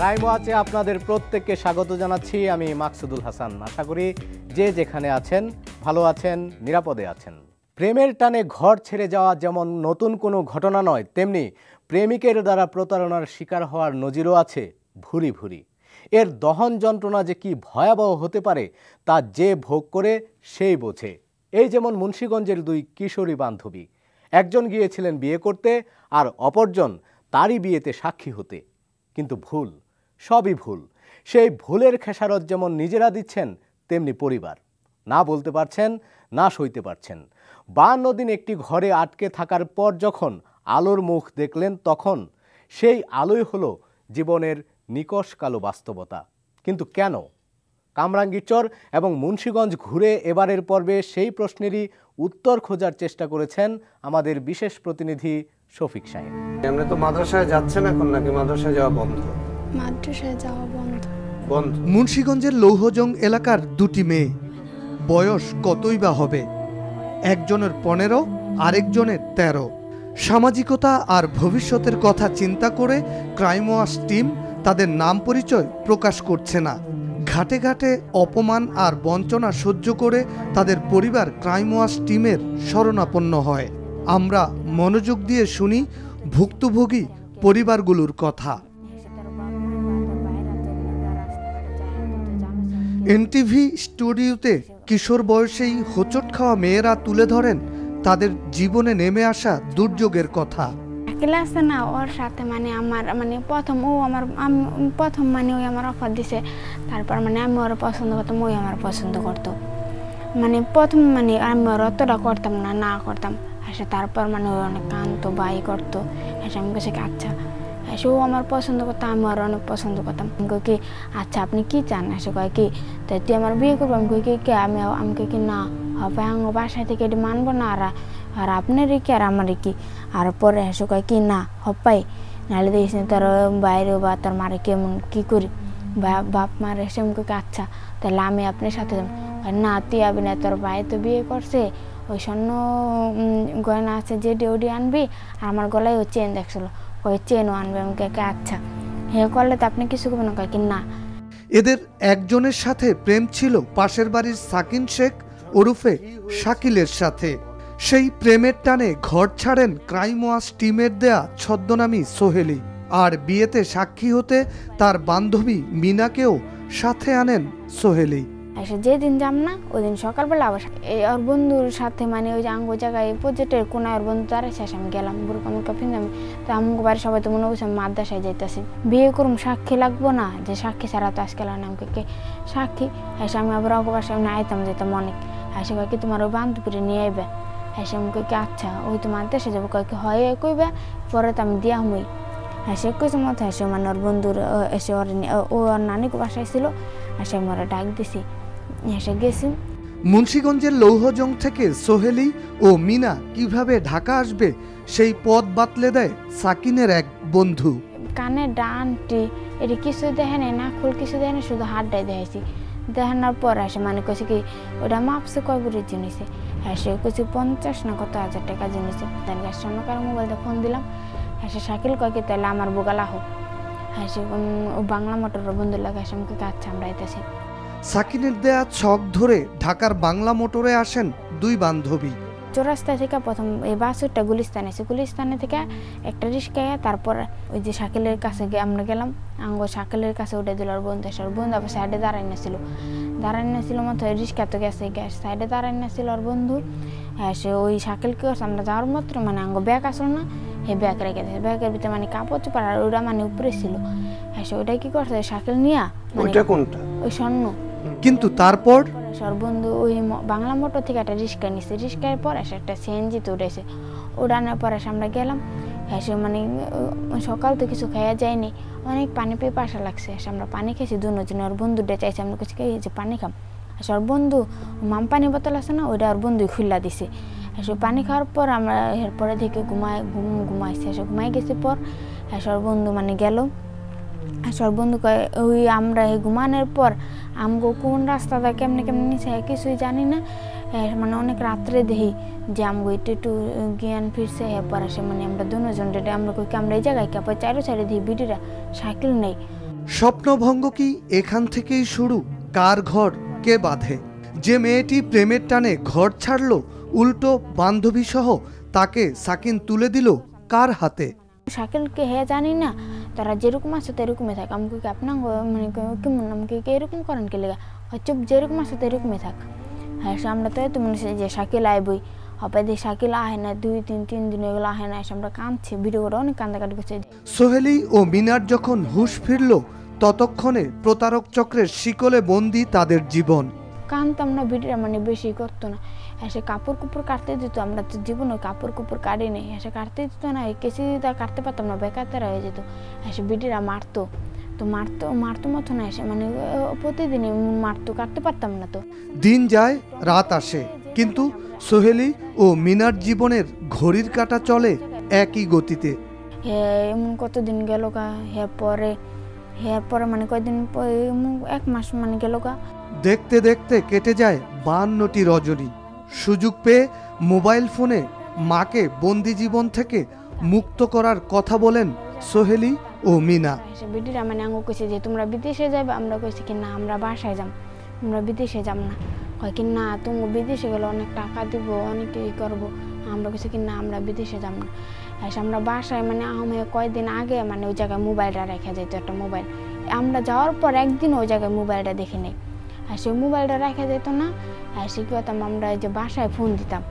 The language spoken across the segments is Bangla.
ক্রাইম ওয়াচে আপনাদের প্রত্যেককে স্বাগত জানাচ্ছি। আমি মাকসুদুল হাসান। আশা করি যে যেখানে আছেন ভালো আছেন, নিরাপদে আছেন। প্রেমের টানে ঘর ছেড়ে যাওয়া যেমন নতুন কোনো ঘটনা নয়, তেমনি প্রেমিকের দ্বারা প্রতারণার শিকার হওয়ার নজিরও আছে ভুরি ভুরি। এর দহন যন্ত্রণা যে কি ভয়াবহ হতে পারে তা যে ভোগ করে সেই বোঝে। এই যেমন মুন্সিগঞ্জের দুই কিশোরী বান্ধবী, একজন গিয়েছিলেন বিয়ে করতে আর অপরজন তারই বিয়েতে সাক্ষী হতে। কিন্তু ভুল, সবই ভুল। সেই ভুলের খেসারত যেমন নিজেরা দিচ্ছেন, তেমনি পরিবার না বলতে পারছেন, না সইতে পারছেন। 52 দিন একটি ঘরে আটকে থাকার পর যখন আলোর মুখ দেখলেন, তখন সেই আলোই হলো জীবনের নিকষ কালো বাস্তবতা। কিন্তু কেন? কামরাঙ্গীরচর এবং মুন্সিগঞ্জ ঘুরে এবারের পর্বে সেই প্রশ্নেরই উত্তর খোঁজার চেষ্টা করেছেন আমাদের বিশেষ প্রতিনিধি শফিক শাহীন। আমরা তো মাদ্রাসায় যাচ্ছেন এখন, নাকি মাদ্রাসায় যাওয়া বন্ধ? মাদ্রাসায় যাওয়া বন্ধ। মুন্সিগঞ্জের লৌহজং এলাকার দুটি মেয়ে, বয়স কতই বা হবে, একজনের 15, আরেকজনের 13। সামাজিকতা আর ভবিষ্যতের কথা চিন্তা করে ক্রাইম ওয়াচ টিম তাদের নাম পরিচয় প্রকাশ করছে না। ঘাটে ঘাটে অপমান আর বঞ্চনা সহ্য করে তাদের পরিবার ক্রাইম ওয়াচ টিমের শরণাপন্ন হয়। আমরা মনোযোগ দিয়ে শুনি ভুক্তভোগী পরিবারগুলোর কথা। এনটিভি স্টুডিওতে কিশোর বয়সেই হোঁচট খাওয়া মেয়েরা তুলে ধরেন তাদের জীবনে নেমে আসা দুর্যোগের কথা। ক্লাসে না ওর সাথে আমার প্রথম ওই আমার অফার দিছে, তারপর আমি ওর পছন্দ করতাম, ওই আমার পছন্দ করতো। প্রথম আমি ওর অতটা করতাম না করতাম। তারপর ওই অনেক কাঁদতো, বাই করতো। আমি কাছে আচ্ছা, ও আমার পছন্দ করতাম, আমি ওর অনেক পছন্দ করতাম। আমি কই কি আচ্ছা আপনি কি চান? এসে কয় কি তাই তুই আমার বিয়ে করবো? আমি কই কি আমি কই কি না হবে, আমার বাসায় থেকে এটি মানবো না, আর আপনারই কি আর আমারই কি। আর পরে এসে কয় কি না হপাই, নাহলে দেখিস না তোর বাইরে বা তোর মারে কেমন কি করি বাপ মার। এসে আমি কই আচ্ছা তাহলে আমি আপনার সাথে যাব। না তুই আবি না, তোর ভাই তো বিয়ে করছে, ওই স্বর্ণ গয়না আছে যেটি ওটি আনবি, আর আমার গলায় ও চেন দেখছিল, ওই চেনও আনবে। আমি কে আচ্ছা হে করলে তো আপনি কিছু করবেন না? কয় কি না। এদের একজনের সাথে প্রেম ছিল পাশের বাড়ির সাকিন শেখ ওরফে শাকিলের সাথে। সেই প্রেমের টানে ঘর ছাড়েন ক্রাইম ওয়াচ টিমের দেয়া ছদ্মনামী সোহেলি, আর বিয়েতে সাক্ষী হতে তার বান্ধবী মিনাকেও সাথে আনেন সোহেলি। যেদিন যাম না ওই দিন সকালবেলা আবার ওর বন্ধুর সাথে ওই যে আঙ্গো জায়গায় প্রজেক্টের কোনায় ওর বন্ধু তার শেষ আমি গেলাম বুড়কা মুড়কা ফিরলাম। তো আমগো বাড়ির সবাই তো মনে করছে আমি মাদ্রাসায় যাইতেছি, বিয়ে করুম, সাক্ষী লাগবো না, যে সাক্ষী ছাড়া তো আজকাল আমাকে কে সাক্ষী। এসে আমি আবার অঙ্গ বাসায় আইতাম যেতাম অনেক। এসে কয় কি তোমার ওই বান্ধবীরে নিয়ে আইবে? এসে আমি কই কি আচ্ছা ওই তো মাদ্রাসায় যাবো। কয় কি হয় কইবে, পরে তো আমি দিয়া হই। এসে কইছে মতো এসে ওর বন্ধুর এসে ওর নানিকে বাসায় ছিল। এসে আমি ওরা ডাক দিছি, এসে গেছি। মুন্সিগঞ্জের লৌহজং থেকে সোহেলি ও মিনা কিভাবে ঢাকা আসবে সেই পথ বাতলে দেয় সাকিনের এক বন্ধু। কানে ডানটি এটি কিছু দেখে নাই, না খুল কিছু দেখে নাই, শুধু হাতটাই দেখাইছি। দেখানোর পর এসে কইছে কি ওটা মাপছে কয় বুড়ির জিনিসে। এসে কইছে 50 না কত হাজার টাকা জিনিসে। তার গাছ কারো মোবাইলটা ফোন দিলাম। এসে শাকিল কয় কি তাহলে আমার বোগালা হোক। এসে বাংলা মোটরের বন্ধু লাগে। এসে আমাকে আচ্ছা আমরা আইতেছি। সাকিনের দেয়া ছক ধরে ঢাকার বাংলা মোটরে আসেন দুই বান্ধবী। চৌরাস্তা থেকে প্রথম এই বাসটা গুলিস্তানে এসে, গুলিস্তানে থেকে একটা রিক্সায়, তারপর ওই যে শাকিলের কাছে আমরা গেলাম। আঙ্গো শাকিলের কাছে উঠে দিল ওর বন্ধু। এসে ওর বন্ধু আবার সাইডে দাঁড়াই নাছিল মতো রিক্সা তো গেছে, সাইডে দাঁড়াই নাছিল ওর বন্ধু। এসে ওই শাকিলকে আমরা যাওয়ার মাত্র আঙ্গো ব্যাগ আসলো না, এই ব্যাগ রেখে দিয়েছে। ব্যাগের ভিতরে কাপড় চোপড় আর ওটা উপরে ছিল। এসে ওইটা কি করছে শাকিল নিয়া ওই স্বর্ণ। কিন্তু তারপর বন্ধু ওই বাংলা মোটর থেকে একটা রিক্সা নিচ্ছে। রিক্সার পর এসে একটা সিএনজিতে উঠেছে। উঠানোর পর এসে আমরা গেলাম। এসে সকাল তো কিছু খাইয়া যায়নি, অনেক পানি পিপাসা লাগছে। এসে আমরা পানি খেয়েছি দুজনে। ওর বন্ধুটা চাইছে আমরা কিছু খেয়ে যে পানি খাম। এসে ওর বন্ধু মাম পানি বোতল আছে না, ওইটা ওর বন্ধুই খুল্লা দিছে। এসে পানি খাওয়ার পর আমরা এরপরে থেকে ঘুমাইছে। এসে ঘুমাই গেছে পর এসে ওর বন্ধু গেল। সব বন্ধু কয় ওই আমরা ঘুমানোর পর আমগো কোন রাস্তাটা কেমনে নিছে কিছুই জানি না। অনেক রাত্রে দেখি যে আমগো একটু জ্ঞান ফিরছে। এরপর আসে আমরা দুজন আমরা কই আমরা এই জায়গায় কাপড় চারো সাইডে দিই বিটিরা সাইকেল নেই। স্বপ্নভঙ্গ কি এখান থেকেই শুরু? কার ঘর কে বাঁধে? যে মেয়েটি প্রেমের টানে ঘর ছাড়ল, উল্টো বান্ধবী সহ তাকে সাকিন তুলে দিল কার হাতে? শাকিলকে হ্যাঁ জানি না, তারা যেরকম আছে তেরকমই থাক। আমাকে কি আপনার মানে কেমন আমাকে এরকম করেন কে লেগা? চুপ, যেরকম আছে তেরকমই থাক। হ্যাঁ আমরা তো মনে হচ্ছে যে শাকিল আইবই, হবে দিয়ে শাকিল আহে না, 2-3 দিন এগুলো আহে না, এসে আমরা কাঁদছি, ভিডিও করে অনেক কান্দাকাটি করছে। সোহেলি ও মিনার যখন হুঁশ ফিরল, ততক্ষণে প্রতারক চক্রের শিকলে বন্দী তাদের জীবন। কাঁদতাম না, ভিডিও মানে বেশি করতো না, এসে কাপড় কুপড় কাটতে দিত। আমরা তো জীবনে কাপড় কুপড় কাটি নেই, এসে কাটতে দিত না, কেসি দিতে কাটতে পারতাম না, বেকার তারা হয়ে যেত। এসে ভিডিওরা মারতো, তো মারতো মতো না, এসে মানে প্রতিদিনই মারতো, কাটতে পারতাম না। তো দিন যায়, রাত আসে, কিন্তু সোহেলি ও মিনার জীবনের ঘড়ির কাঁটা চলে একই গতিতে। এমন কতদিন গেল গা, পরে মানে কয়েকদিন 1 মাস মানে গেল গা। দেখতে দেখতে কেটে যায় 52টি রজনী। সুযোগ পেয়ে মোবাইল ফোনে মাকে বন্দি জীবন থেকে মুক্ত করার কথা বলেন সোহেলি ও মিনা। বিটিরা মানে আঙু কইছে যে তোমরা বিদেশে যাবে, আমরা কইছি কি না আমরা বাসায় যাম, আমরা বিদেশে যাব না। কয় কি না তুমি বিদেশে গেলে অনেক টাকা দিব, অনেক ই করবো। আমরা কইছি কি না আমরা বিদেশে যাব না। এসে আমরা বাসায় মানে কয়েকদিন আগে মানে ওই জায়গায় মোবাইলটা রেখে যেত, একটা মোবাইল। আমরা যাওয়ার পর একদিন ওই জায়গায় মোবাইলটা দেখে নেই, আর সেই মোবাইলটা রেখে যেত না। আর সে কি করতাম, আমরা যে বাসায় ফোন দিতাম,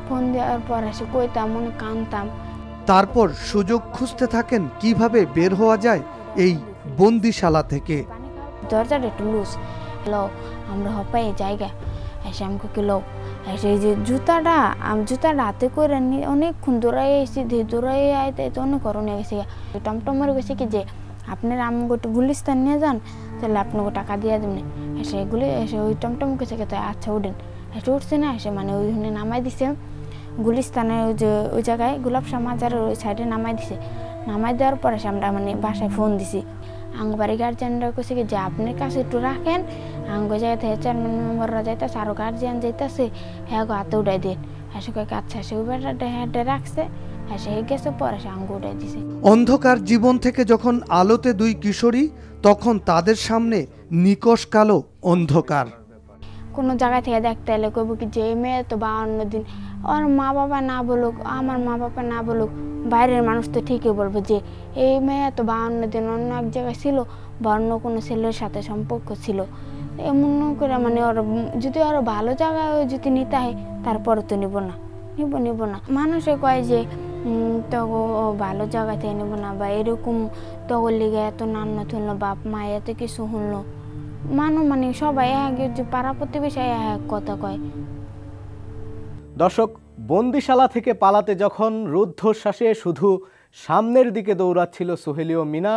ফোন দেওয়ার পর এসে কইতাম, অনেক কাঁদতাম। তারপর সুযোগ খুঁজতে থাকেন কিভাবে বের হওয়া যায় এই বন্দিশালা থেকে। দরজাটা একটু লুজ লো, আমরা হপাই জায়গা এসে আমাকে কি লো, এসে এই যে জুতাটা হাতে করে অনেকক্ষণ দৌড়াই এসেছি, দৌড়াই আইতে অনেক করণে গেছে। টমটমের গেছে কি যে আপনারা আমাকে একটু গুলিস্তান নিয়ে যান, তাহলে আপনাকে টাকা দিয়ে দেবেন। এসে ওই টমটম গেছে কে, আচ্ছা উঠেন। এসে উঠছে না, এসে মানে ওইখানে নামাই দিছে গুলিস্তানের ওই জায়গায় গোলাপশাহ মাজারের ওই সাইডে নামাই দিছে। নামাই দেওয়ার পরে আমরা মানে বাসায় ফোন দিছি। আঙ্গবাড়ি গার্জিয়ানরা কইছে কি যে আপনার কাছে একটু রাখেন, আঙ্গ যাইতে চেয়ারম্যান মেম্বাররা যাইতেছে, আরও গার্জিয়ান যাইতেছে, হ্যাঁ গো হাতে উঠাই দিন। এসে কয়েক আচ্ছা, সে উবেরটা হেঁটে রাখছে, এসে গেছে, পরে সে আঙ্গ উঠাই দিছে। অন্ধকার জীবন থেকে যখন আলোতে দুই কিশোরী, তখন তাদের সামনে নিকষ কালো অন্ধকার। কোনো জায়গা থেকে দেখতে এলে কইব কি যে এই মেয়ে তো 52 দিন, ওর মা বাবা না বলুক, আমার মা বাবা না বলুক, বাইরের মানুষ তো ঠিকই বলবো যে এই মেয়ে তো 52 দিন অন্য এক জায়গায় ছিল বা অন্য কোনো ছেলের সাথে সম্পর্ক ছিল। এমন করে মানে ওর যদি আরো ভালো জায়গায় যদি নিতে হয়, তারপরে তো নিব না। মানুষে কয় যে তো ভালো জায়গা থেকে নিব না, বা এরকম তগর লিগে এত নান্ন তুললো, বাপ মা এত কিছু শুনলো, মানে সবাই যে পাড়া প্রতিবেশী এক কথা কয়। দর্শক, বন্দিশালা থেকে পালাতে যখন রুদ্ধশ্বাসে শুধু সামনের দিকে দৌড়াচ্ছিল সোহেলি ও মিনা,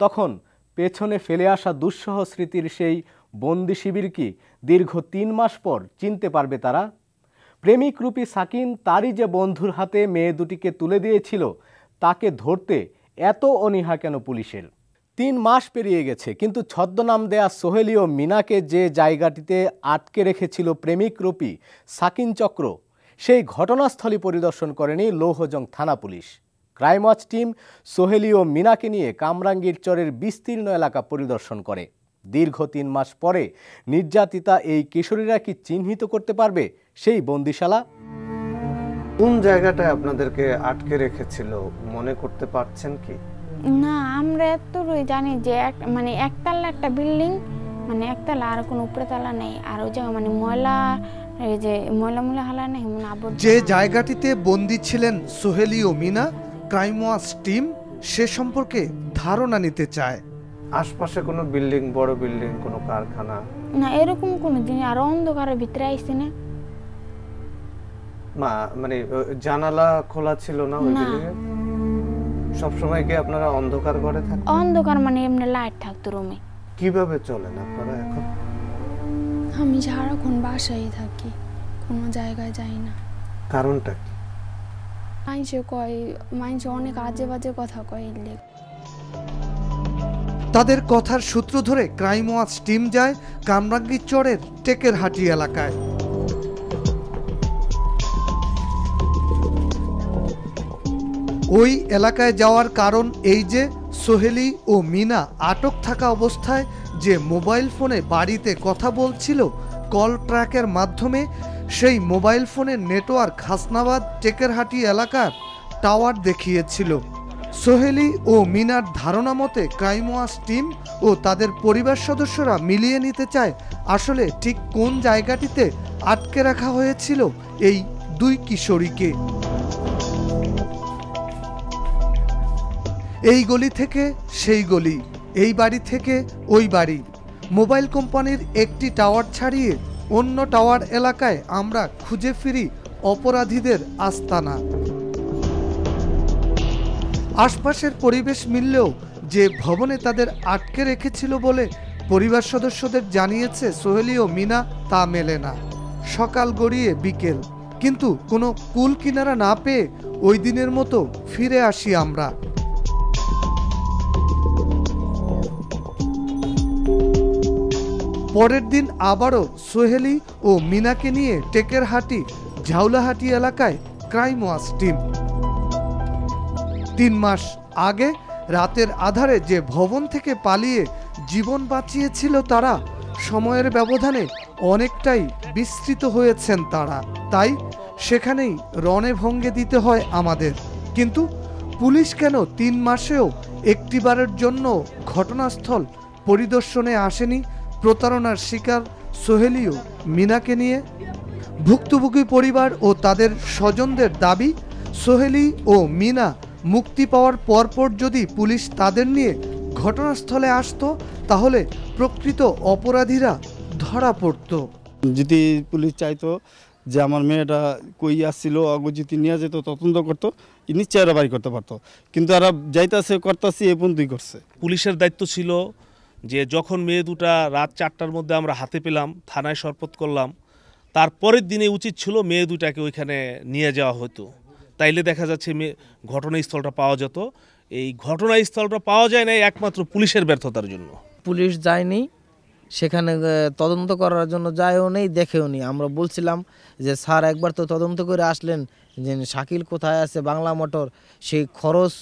তখন পেছনে ফেলে আসা দুঃসহ স্মৃতির সেই বন্দি শিবির কি দীর্ঘ 3 মাস পর চিনতে পারবে তারা? প্রেমিক রূপী সাকিন তারই যে বন্ধুর হাতে মেয়ে দুটিকে তুলে দিয়েছিল, তাকে ধরতে এত অনীহা কেন পুলিশের? 3 মাস পেরিয়ে গেছে, কিন্তু ছদ্মনাম দেয়া সোহেলি ও মিনাকে যে জায়গাটিতে আটকে রেখেছিল প্রেমিক রূপী সাকিন চক্র, সেই ঘটনাস্থলী পরিদর্শন করেনি লৌহজং থানা পুলিশ। ক্রাইম ওয়াচ টিম সোহেলি ও মিনাকে নিয়ে কামরাঙ্গীর চরের বিস্তীর্ণ এলাকা পরিদর্শন করে। দীর্ঘ 3 মাস পরে নির্যাতিতা এই কিশোরীরা কি চিহ্নিত করতে পারবে সেই বন্দিশালা? কোন জায়গাটায় আপনাদেরকে আটকে রেখেছিল মনে করতে পারছেন কি? না, আমরা এতটুকুই জানি যে মানে একতলা একটা বিল্ডিং, মানে একতলা, আর কোনো উপরে তলা নেই, আর ওই জায়গা মানে ময়লা হালা নেই। যে জায়গাটিতে বন্দী ছিলেন সোহেলি ও মিনা, ক্রাইম ওয়াচ টিম সে সম্পর্কে ধারণা নিতে চায়। আশপাশে কোনো বিল্ডিং, বড় বিল্ডিং, কোনো কারখানা? না, এরকম কোনো জিনিস। আর অন্ধকারের ভিতরে আইছি না, মানে জানালা খোলা ছিল না ওই বিল্ডিং এ? সব সময় কি আপনারা অন্ধকার ঘরে থাকেন? অন্ধকার মানে এমনি লাইট থাকতো রুমে। কিভাবে চলেন আপনারা এখন? আমি সারাক্ষণ বাসায় থাকি, কোনো জায়গায় যাই না। কারণটা কি? মানুষে অনেক আজে বাজে কথা কয়। তাদের কথার সূত্র ধরে ক্রাইম ওয়াচ টিম যায় কামরাঙ্গীর চরের টেকেরহাটি এলাকায়। ওই এলাকায় যাওয়ার কারণ এই যে সোহেলি ও মিনা আটক থাকা অবস্থায় যে মোবাইল ফোনে বাড়িতে কথা বলছিল কল ট্র্যাকের মাধ্যমে, সেই মোবাইল ফোনের নেটওয়ার্ক হাসনাবাদ টেকেরহাটি এলাকার টাওয়ার দেখিয়েছিল। সোহেলি ও মিনার ধারণা মতে ক্রাইম ওয়াচ টিম ও তাদের পরিবার সদস্যরা মিলিয়ে নিতে চায় আসলে ঠিক কোন জায়গাটিতে আটকে রাখা হয়েছিল এই দুই কিশোরীকে। এই গলি থেকে সেই গলি, এই বাড়ি থেকে ওই বাড়ি, মোবাইল কোম্পানির একটি টাওয়ার ছাড়িয়ে অন্য টাওয়ার এলাকায় আমরা খুঁজে ফিরি অপরাধীদের আস্তানা। আশপাশের পরিবেশ মিললেও যে ভবনে তাদের আটকে রেখেছিল বলে পরিবার সদস্যদের জানিয়েছে সোহেলি ও মিনা, তা মেলে না। সকাল গড়িয়ে বিকেল, কিন্তু কোনো কুল কিনারা না পেয়ে ওই দিনের মতো ফিরে আসি আমরা। পরের দিন আবারও সোহেলি ও মিনাকে নিয়ে টেকেরহাটি ঝাউলাহাটি এলাকায় ক্রাইম ওয়াচ টিম। 3 মাস আগে রাতের আধারে যে ভবন থেকে পালিয়ে জীবন বাঁচিয়েছিল তারা, সময়ের ব্যবধানে অনেকটাই বিস্তৃত হয়েছেন তারা। তাই সেখানেই রণে ভঙ্গে দিতে হয় আমাদের। কিন্তু পুলিশ কেন 3 মাসেও একটিবারের জন্য ঘটনাস্থল পরিদর্শনে আসেনি প্রতারণার শিকার সোহেলি ও মিনাকে নিয়ে? ভুক্তভোগী পরিবার ও তাদের স্বজনদের দাবি, সোহেলি ও মিনা মুক্তি পাওয়ার পরপর যদি পুলিশ তাদের নিয়ে ঘটনাস্থলে আসতো তাহলে প্রকৃত অপরাধীরা ধরা পড়ত। যদি পুলিশ চাইতো যে আমার মেয়েটা কই আসছিল, যদি নিয়ে যেত, তদন্ত করতো, নিশ্চয় এরা বাড়ি করতে পারতো। কিন্তু এরা যাইতেছে করতেছি এ পর্যন্তই করছে। পুলিশের দায়িত্ব ছিল যে যখন মেয়ে দুটা রাত 4টার মধ্যে আমরা হাতে পেলাম, থানায় সরপত করলাম, তারপরের দিনে উচিত ছিল মেয়ে দুটাকে ওইখানে নিয়ে যাওয়া হতো। তাইলে দেখা যাচ্ছে ঘটনাস্থলটা পাওয়া যেত। এই ঘটনাস্থলটা পাওয়া যায় না একমাত্র পুলিশের ব্যর্থতার জন্য। পুলিশ যায়নি সেখানে, তদন্ত করার জন্য যায়ও নেই, দেখেও নি। আমরা বলছিলাম যে স্যার একবার তো তদন্ত করে আসলেন যে শাকিল কোথায় আছে, বাংলা মোটর, সেই খরচ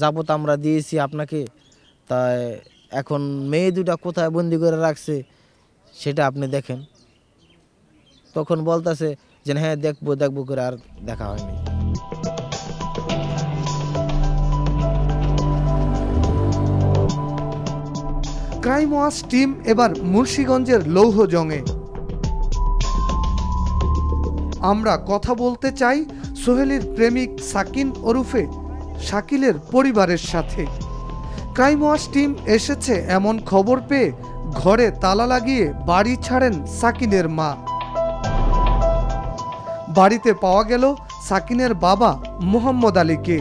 যাবত আমরা দিয়েছি আপনাকে, তাই এখন মেয়ে দুটা কোথায় বন্দি করে রাখছে সেটা আপনি দেখেন। তখন বলতেছে যে হ্যাঁ দেখবো করে, আর দেখা হয়নি। ক্রাইম ওয়াচ টিম এবার মুন্সিগঞ্জের লৌহজংয়ে। আমরা কথা বলতে চাই সোহেলির প্রেমিক সাকিন ওরফে শাকিলের পরিবারের সাথে। ক্রাইম ওয়াচ টিম এসেছে এমন খবর পেয়ে ঘরে তালা লাগিয়ে বাড়ি ছাড়েন সাকিনের মা। বাড়িতে পাওয়া গেল সাকিনের বাবা মোহাম্মদ আলীকে।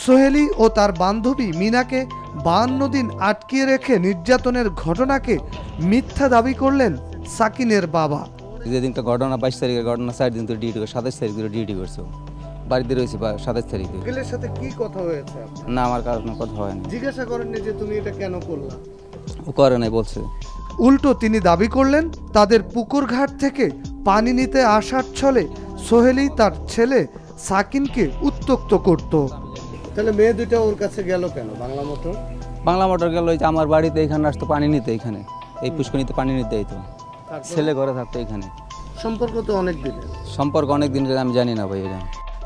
সোহেলি ও তার বান্ধবী মিনাকে 52 দিন আটকিয়ে রেখে নির্যাতনের ঘটনাকে মিথ্যা দাবি করলেন সাকিনের বাবা। যেদিনটা ঘটনা 22 তারিখের ঘটনা, 4 দিন তো ডিউটি করে, 27 তারিখ ধরে ডিউটি করছে, বাড়িতে রয়েছে 27 তারিখে। শাকিলের সাথে কি কথা হয়েছে? না, আমার কারণে কথা হয়নি। জিজ্ঞাসা করেননি যে তুমি এটা কেন করলা? ও করে নাই বলছে। উল্টো তিনি দাবি করলেন তাদের পুকুর ঘাট থেকে পানি নিতে আসার ছলে সোহেলি তার ছেলে সাকিনকে উত্ত্যক্ত করত। তাহলে মেয়ে দুটো ওর কাছে গেল কেন? বাংলা মোটর গেল আমার বাড়িতে, এখানে আসতো পানি নিতে, এখানে এই পুষ্করিণীতে পানি নিতে দিত। ছেলে ঘরে থাকতো এখানে। সম্পর্ক তো অনেক দিনের, আমি জানি না ভাই। এটা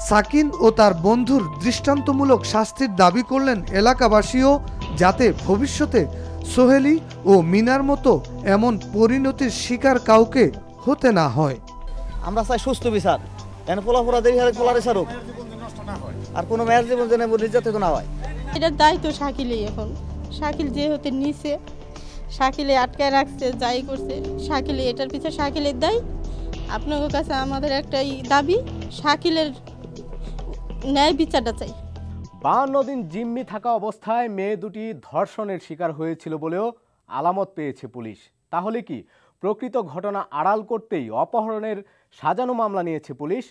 সাকিন ও তার বন্ধুর দৃষ্টান্তমূলক শাস্তির দাবি করলেন এলাকাবাসীও, যাতে ভবিষ্যতে সোহেলি ও মিনার মতো এমন পরিণতির শিকার কাউকে হতে না হয়। আমরা চাই সুস্থ বিচার, পোলা দেখি পোলারে সারুক, আর কোনো মেয়ের জীবন যেন নির্যাতিত না হয়। এটার দায়িত্ব শাকিলই। এখন শাকিল যে হতে নিচে, শাকিলে আটকায় রাখছে, যাই করছে শাকিলে, এটার পিছনে শাকিলের দায়ী। আপনাদের কাছে আমাদের একটাই দাবি, শাকিলের ন্যায় বিচারটা চাই। 52 দিন জিম্মি থাকা অবস্থায় মেয়ে দুটি ধর্ষণের শিকার হয়েছিল বলেও আলামত পেয়েছে পুলিশ। তাহলে কি প্রকৃত ঘটনা আড়াল করতেই অপহরণের সাজানো মামলা নিয়েছে পুলিশ?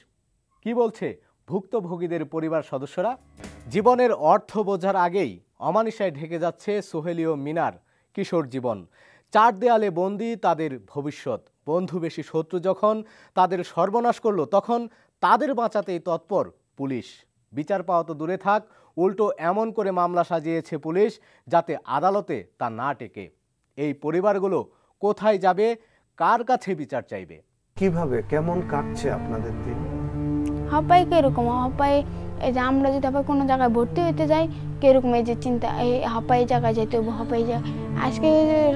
কি বলছে ভুক্তভোগীদের পরিবার সদস্যরা? জীবনের অর্থ বোঝার আগেই অমানিসায় ঢেকে যাচ্ছে সোহেলি ও মিনার কিশোর জীবন। 4 দেয়ালে বন্দি তাদের ভবিষ্যৎ। বন্ধু বেশি শত্রু যখন তাদের সর্বনাশ করলো, তখন তাদের বাঁচাতেই তৎপর পুলিশ। বিচার পাওয়া তো দূরে থাক, উল্টো এমন করে মামলা সাজিয়েছে পুলিশ যাতে আদালতে তা না টেকে। এই পরিবারগুলো কোথায় যাবে, কার কাছে বিচার চাইবে? কিভাবে কেমন কাটছে আপনাদের দিন? হপাই কিরকম হপাই, এই যে আমরা যদি আবার কোনো জায়গায় ভর্তি হইতে যাই কিরকম এই যে চিন্তা, এই হপাই জায়গায় যেতে হবো, হপাই জায়গায় আজকে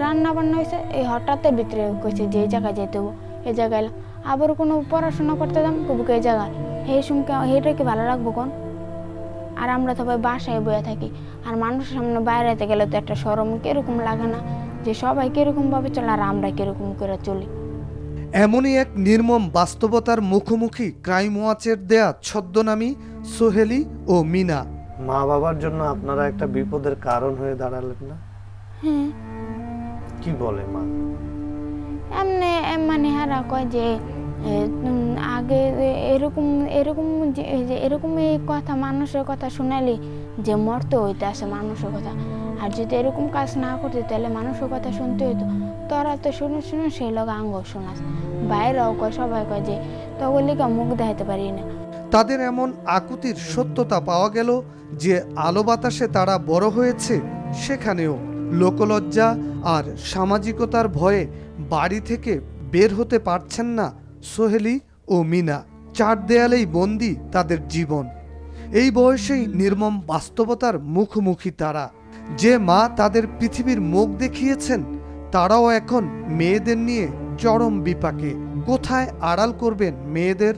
রান্না বান্না হয়েছে এই হঠাৎের ভিতরে কইছে যে এই জায়গায় যেতে হবো, এই জায়গায় এলাম। আবার কোনো পড়াশোনা করতে যাম কবু এই জায়গায়, এই সময় এইটা কি ভালো লাগবো কোন? আর আমরা সবাই বাসায় বয়ে থাকি, আর মানুষের সামনে বাইরেতে গেলে তো একটা শরম কিরকম লাগে না, যে সবাই কিরকমভাবে চলে আর আমরা কিরকম করে চলি। এমনই এক নির্মম বাস্তবতার মুখোমুখি ক্রাইম ওয়াচের দেয়া ছদ্মনামী সোহেলি ও মিনা। মা বাবার জন্য আপনারা একটা বিপদের কারণ হয়ে দাঁড়ালেন না? হ্যাঁ। কি বলে মা? এমনি মানে হারা কয় যে আগে এরকম এরকম এরকম এই কথা মানুষের কথা শোনালি যে মরতে হইতে আসে মানুষের কথা, আর যদি এরকম কাজ না করতে তাহলে মানুষের কথা শুনতে হইতো। তোরা তো শুনে শুনে সেই লোক আঙ্গ শোনাস, বাইরেও কয় সবাই কয় যে তখন লিখা মুখ দেখাতে পারি না। তাদের এমন আকুতির সত্যতা পাওয়া গেল যে আলো বাতাসে তারা বড় হয়েছে, সেখানেও লোকলজ্জা আর সামাজিকতার ভয়ে বাড়ি থেকে বের হতে পারছেন না সোহেলি ও মিনা। চার দেয়ালেই বন্দী তাদের জীবন। এই বয়সেই নির্মম বাস্তবতার মুখোমুখি তারা। যে মা তাদের পৃথিবীর মুখ দেখিয়েছেন তারাও এখন মেয়েদের নিয়ে চরম বিপাকে। কোথায় আড়াল করবেন মেয়েদের?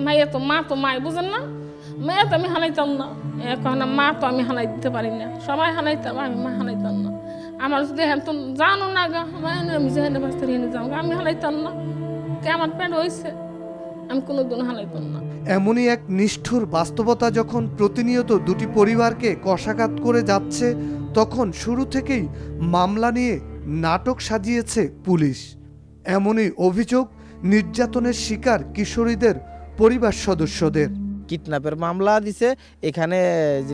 মাইয়া তো মা তো মাই বুঝেন না, মেয়ে তো আমি হানাইতাম না, এখন মা তো আমি হানাই দিতে পারি না, সবাই হানাইতাম আমি মা হানাইতাম না। আমার যদি তো জানো না গা আমি যেখানে বাঁচতে যাও আমি হানাইতাম না, কে আমার প্যান্ট হয়েছে আমি কোনোদিন হানাইতাম না। এমনই এক নিষ্ঠুর বাস্তবতা যখন প্রতিনিয়ত দুটি পরিবারকে কষাঘাত করে যাচ্ছে, তখন শুরু থেকেই মামলা নিয়ে নাটক সাজিয়েছে পুলিশ। এমনই অভিযোগ নির্যাতনের শিকার কিশোরীদের পরিবার সদস্যদের। কিডন্যাপের মামলা দিছে এখানে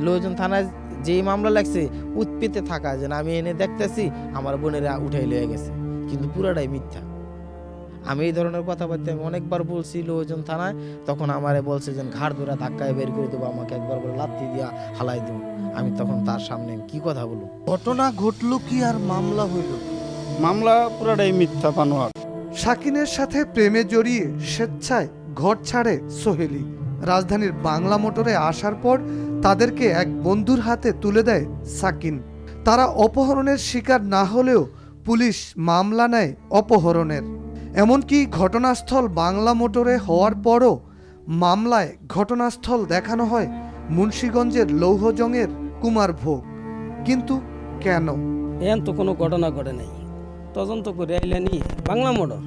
লোহজন থানায়, যেই মামলা লাগছে উৎপেতে থাকা যে আমি এনে দেখতেছি আমার বোনেরা উঠাই লয়ে গেছে, কিন্তু পুরাটাই মিথ্যা। আমি এই ধরনের কথাবার্তা আমি অনেকবার বলছি লোহজন থানায়, তখন আমারে বলছে যে ঘাড় ধরা ধাক্কায় বের করে দেবো, আমাকে একবার করে লাথি দিয়া হালাই দেবো। আমি তখন তার সামনে কি কথা বলবো? ঘটনা ঘটলো কি আর মামলা হইল? মামলা পুরাটাই মিথ্যা বানোয়ার। শাকিনের সাথে প্রেমে জড়িয়ে স্বেচ্ছায় ঘর ছাড়ে সোহেলি। রাজধানীর বাংলা মোটরে আসার পর তাদেরকে এক বন্ধুর হাতে তুলে দেয় সাকিন। তারা অপহরণের শিকার না হলেও পুলিশ মামলা নেয় অপহরণের। এমনকি ঘটনাস্থল বাংলা মোটরে হওয়ার পরও মামলায় ঘটনাস্থল দেখানো হয় মুন্সিগঞ্জের লৌহজংয়ের কুমারভোগ। কিন্তু কেন? এন তো কোনো ঘটনা ঘটে নাই, তদন্ত করে আইলেনি বাংলা মোটর,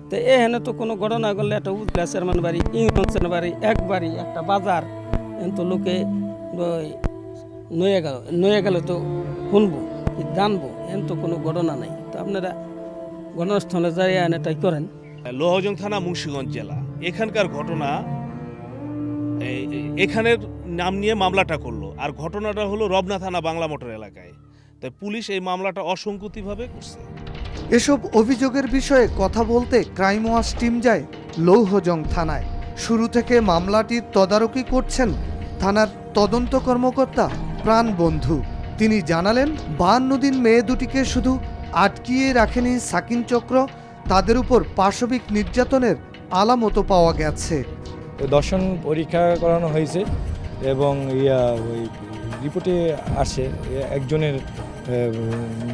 তো এখানে তো কোনো ঘটনা করলে একটা উজলা চেয়ারম্যান বাড়ি, ইংরেজের বাড়ি, এক বাড়ি, একটা বাজার, এন তো লোকে নয়ে গেল তো শুনবো জানবো, এন তো কোনো ঘটনা নাই। তো আপনারা ঘটনাস্থলে যাই এটাই করেন। লোহজং থানা মুন্সিগঞ্জ জেলা, এখানকার ঘটনা, এখানের নাম নিয়ে মামলাটা করলো, আর ঘটনাটা হলো রবনা থানা বাংলা মোটর এলাকায়। তাই পুলিশ এই মামলাটা অসংগতিভাবে করছে। এসব অভিযোগের বিষয়ে কথা বলতে ক্রাইম ওয়াচ টিম যায় লৌহজং থানায়। শুরু থেকে মামলাটির তদারকি করছেন থানার তদন্ত কর্মকর্তা প্রাণবন্ধু। তিনি জানালেন 52 দিন মেয়ে দুটিকে শুধু আটকিয়ে রাখেনি সাকিন চক্র, তাদের উপর পাশবিক নির্যাতনের আলামতও পাওয়া গেছে। দর্শন পরীক্ষা করানো হয়েছে এবং ওই রিপোর্টে আসে একজনের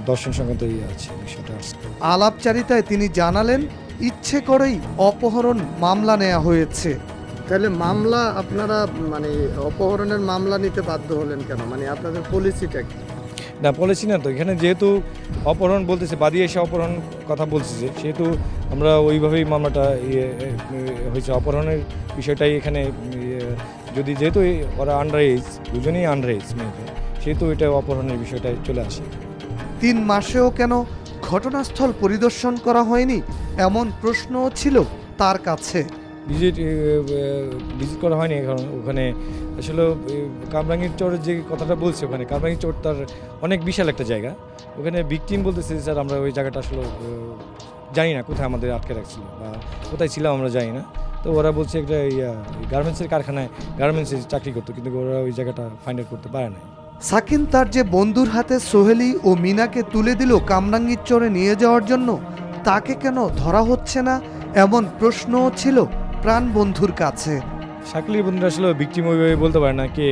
দর্শন সংক্রান্ত আছে বিষয়টা আসছে। আলাপচারিতায় তিনি জানালেন ইচ্ছে করেই অপহরণ মামলা নেওয়া হয়েছে। তাহলে মামলা আপনারা মানে অপহরণের মামলা নিতে বাধ্য হলেন কেন? মানে আপনাদের পলিসিটা কি? না পলিসি না তো, এখানে যেহেতু অপহরণ বলতেছে, বাদী এসে অপহরণ কথা বলছে, সেহেতু আমরা ওইভাবেই মামলাটা হয়েছে। অপহরণের বিষয়টাই এখানে যদি যেহেতু ওরা আন্ডার এজ, দুজনেই আন্ডার এজ মেয়েদের, সেহেতু এটা অপহরণের বিষয়টাই চলে আসে। 3 মাসেও কেন ঘটনাস্থল পরিদর্শন করা হয়নি এমন প্রশ্নও ছিল তার কাছে। ভিজিট করা হয়নি কারণ ওখানে আসলে কামরাঙ্গীর চরের যে কথাটা বলছে, ওখানে কামরাঙ্গীর চর তার অনেক বিশাল একটা জায়গা। ওখানে ভিকটিম বলতেছে স্যার আমরা ওই জায়গাটা আসলে জানি না কোথায় আমাদের আটকে রাখছিল বা কোথায় ছিলাম আমরা জানি না। তো ওরা বলছে একটা গার্মেন্টসের কারখানায় গার্মেন্টসে চাকরি করতো, কিন্তু ওরা ওই জায়গাটা ফাইন্ড আউট করতে পারে না। সাকিন তার যে বন্ধুর হাতে সোহেলি ও মিনাকে তুলে দিল কামরাঙ্গীর চরে নিয়ে যাওয়ার জন্য, তাকে কেন ধরা হচ্ছে না এমন প্রশ্নও ছিল প্রাণ বন্ধুর কাছে। শাকিলের বন্ধুরা আসলে ভিকটিম ওইভাবে বলতে পারে না কে,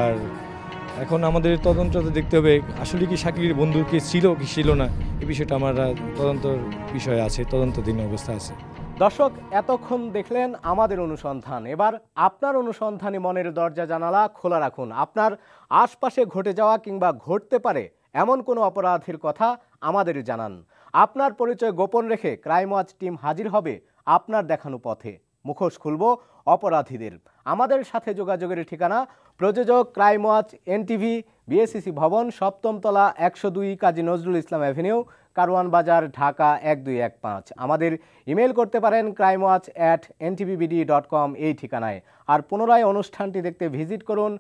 আর এখন আমাদের তদন্তটা দেখতে হবে আসলে কি শাকিলের বন্ধু কে ছিল কি ছিল না, এই বিষয়টা আমার তদন্তর বিষয় আছে, তদন্তাধীন অবস্থা আছে। দর্শক, এতক্ষণ দেখলেন আমাদের অনুসন্ধান। এবার আপনার অনুসন্ধানী মনের দরজা জানালা খোলা রাখুন। আপনার আশপাশে ঘটে যাওয়া কিংবা ঘটতে পারে এমন কোনো অপরাধের কথা আমাদের জানান। আপনার পরিচয় গোপন রেখে ক্রাইম ওয়াচ টিম হাজির হবে আপনার দেখানো পথে। মুখোশ খুলব অপরাধীদের। আমাদের সাথে যোগাযোগের ঠিকানা প্রযোজক ক্রাইম ওয়াচ, এনটিভি, বিএসসিসি ভবন, 7ম তলা, 102 কাজী নজরুল ইসলাম অ্যাভিনিউ, কারওয়ান বাজার, ঢাকা 1215। আমাদের ইমেল করতে পারেন crimewatch@ntvbd.com এই ঠিকানায়। আর পুনরায় অনুষ্ঠানটি দেখতে ভিজিট করুন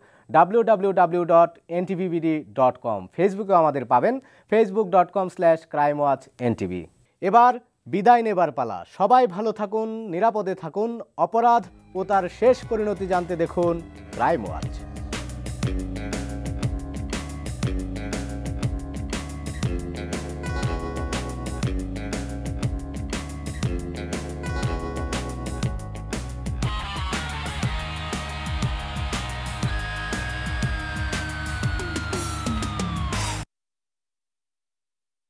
www.ntvbd.com। ফেসবুকেও আমাদের পাবেন facebook.com/crimewatchntv। এবার বিদায় নেবার পালা। সবাই ভালো থাকুন, নিরাপদে থাকুন। অপরাধ ও তার শেষ পরিণতি জানতে দেখুন ক্রাইম ওয়াচ।